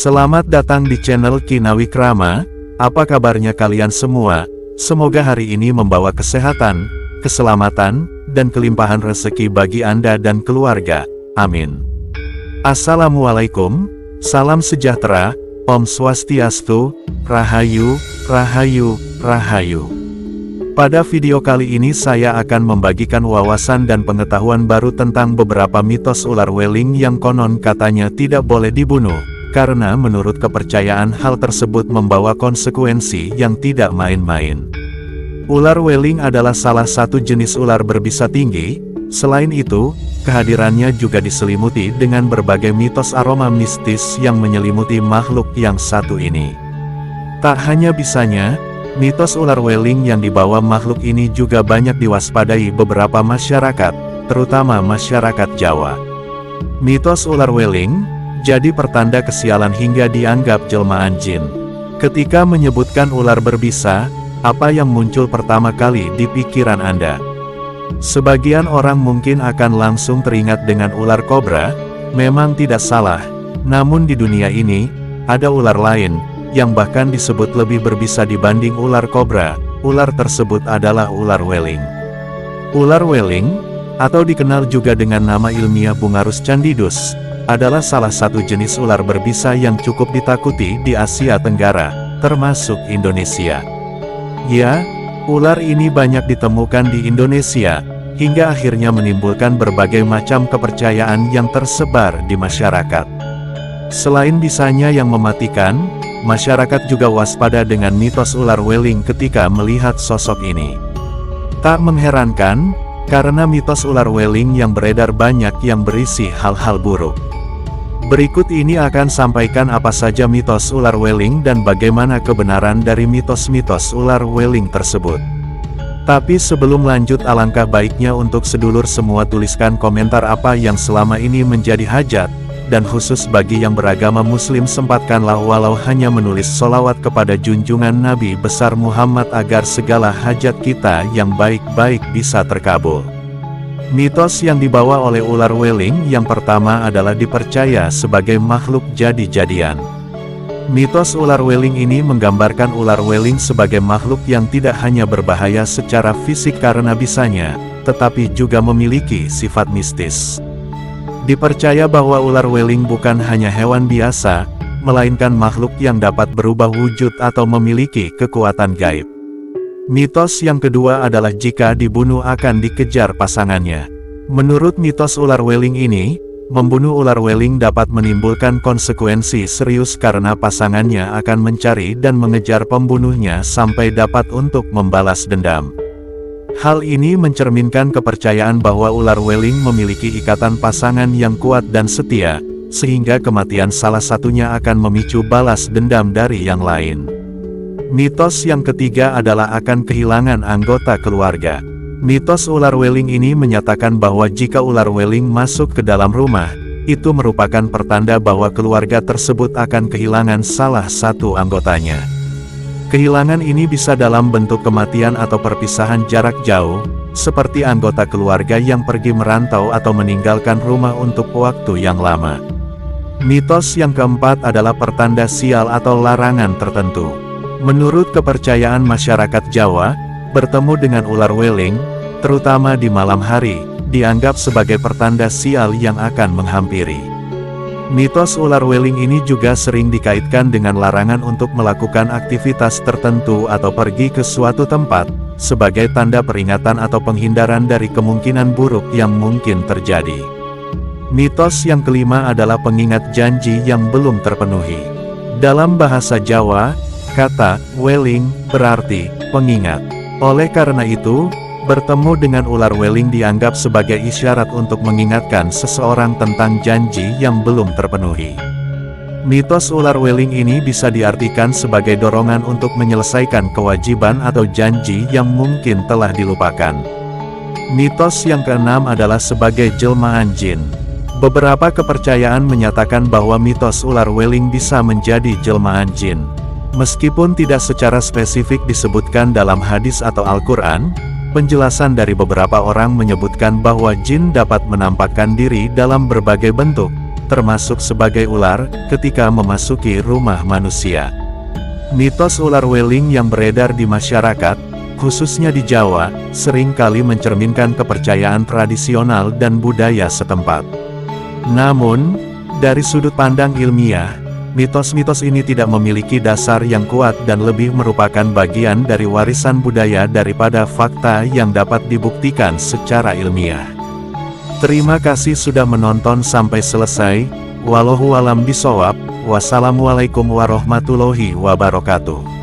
Selamat datang di channel Kinawikrama. Apa kabarnya kalian semua? Semoga hari ini membawa kesehatan, keselamatan, dan kelimpahan rezeki bagi Anda dan keluarga. Amin. Assalamualaikum, salam sejahtera, Om Swastiastu, Rahayu, Rahayu, Rahayu. Pada video kali ini saya akan membagikan wawasan dan pengetahuan baru tentang beberapa mitos ular weling yang konon katanya tidak boleh dibunuh, karena menurut kepercayaan hal tersebut membawa konsekuensi yang tidak main-main. Ular weling adalah salah satu jenis ular berbisa tinggi. Selain itu, kehadirannya juga diselimuti dengan berbagai mitos aroma mistis yang menyelimuti makhluk yang satu ini. Tak hanya bisanya, mitos ular weling yang dibawa makhluk ini juga banyak diwaspadai beberapa masyarakat, terutama masyarakat Jawa. Mitos ular weling jadi pertanda kesialan hingga dianggap jelmaan jin. Ketika menyebutkan ular berbisa, apa yang muncul pertama kali di pikiran Anda? Sebagian orang mungkin akan langsung teringat dengan ular kobra. Memang tidak salah, namun di dunia ini, ada ular lain, yang bahkan disebut lebih berbisa dibanding ular kobra. Ular tersebut adalah ular weling. Ular weling, atau dikenal juga dengan nama ilmiah Bungarus candidus, adalah salah satu jenis ular berbisa yang cukup ditakuti di Asia Tenggara, termasuk Indonesia. Ya, ular ini banyak ditemukan di Indonesia, hingga akhirnya menimbulkan berbagai macam kepercayaan yang tersebar di masyarakat. Selain bisanya yang mematikan, masyarakat juga waspada dengan mitos ular weling ketika melihat sosok ini. Tak mengherankan, karena mitos ular weling yang beredar banyak yang berisi hal-hal buruk. Berikut ini akan sampaikan apa saja mitos ular weling dan bagaimana kebenaran dari mitos-mitos ular weling tersebut. Tapi sebelum lanjut, alangkah baiknya untuk sedulur semua tuliskan komentar apa yang selama ini menjadi hajat, dan khusus bagi yang beragama muslim sempatkanlah walau hanya menulis sholawat kepada junjungan Nabi besar Muhammad agar segala hajat kita yang baik-baik bisa terkabul. Mitos yang dibawa oleh ular weling yang pertama adalah dipercaya sebagai makhluk jadi-jadian. Mitos ular weling ini menggambarkan ular weling sebagai makhluk yang tidak hanya berbahaya secara fisik karena bisanya, tetapi juga memiliki sifat mistis. Dipercaya bahwa ular weling bukan hanya hewan biasa, melainkan makhluk yang dapat berubah wujud atau memiliki kekuatan gaib. Mitos yang kedua adalah jika dibunuh akan dikejar pasangannya. Menurut mitos ular weling ini, membunuh ular weling dapat menimbulkan konsekuensi serius karena pasangannya akan mencari dan mengejar pembunuhnya sampai dapat untuk membalas dendam. Hal ini mencerminkan kepercayaan bahwa ular weling memiliki ikatan pasangan yang kuat dan setia, sehingga kematian salah satunya akan memicu balas dendam dari yang lain. Mitos yang ketiga adalah akan kehilangan anggota keluarga. Mitos ular weling ini menyatakan bahwa jika ular weling masuk ke dalam rumah, itu merupakan pertanda bahwa keluarga tersebut akan kehilangan salah satu anggotanya. Kehilangan ini bisa dalam bentuk kematian atau perpisahan jarak jauh, seperti anggota keluarga yang pergi merantau atau meninggalkan rumah untuk waktu yang lama. Mitos yang keempat adalah pertanda sial atau larangan tertentu. Menurut kepercayaan masyarakat Jawa, bertemu dengan ular weling, terutama di malam hari, dianggap sebagai pertanda sial yang akan menghampiri. Mitos ular weling ini juga sering dikaitkan dengan larangan untuk melakukan aktivitas tertentu atau pergi ke suatu tempat, sebagai tanda peringatan atau penghindaran dari kemungkinan buruk yang mungkin terjadi. Mitos yang kelima adalah pengingat janji yang belum terpenuhi. Dalam bahasa Jawa, kata weling berarti pengingat. Oleh karena itu, bertemu dengan ular weling dianggap sebagai isyarat untuk mengingatkan seseorang tentang janji yang belum terpenuhi. Mitos ular weling ini bisa diartikan sebagai dorongan untuk menyelesaikan kewajiban atau janji yang mungkin telah dilupakan. Mitos yang keenam adalah sebagai jelmaan jin. Beberapa kepercayaan menyatakan bahwa mitos ular weling bisa menjadi jelmaan jin. Meskipun tidak secara spesifik disebutkan dalam hadis atau Al-Quran, penjelasan dari beberapa orang menyebutkan bahwa jin dapat menampakkan diri dalam berbagai bentuk, termasuk sebagai ular, ketika memasuki rumah manusia. Mitos ular weling yang beredar di masyarakat, khususnya di Jawa, sering kali mencerminkan kepercayaan tradisional dan budaya setempat. Namun, dari sudut pandang ilmiah, mitos-mitos ini tidak memiliki dasar yang kuat dan lebih merupakan bagian dari warisan budaya daripada fakta yang dapat dibuktikan secara ilmiah. Terima kasih sudah menonton sampai selesai. Wallahu a'lam bishawab. Wassalamualaikum warahmatullahi wabarakatuh.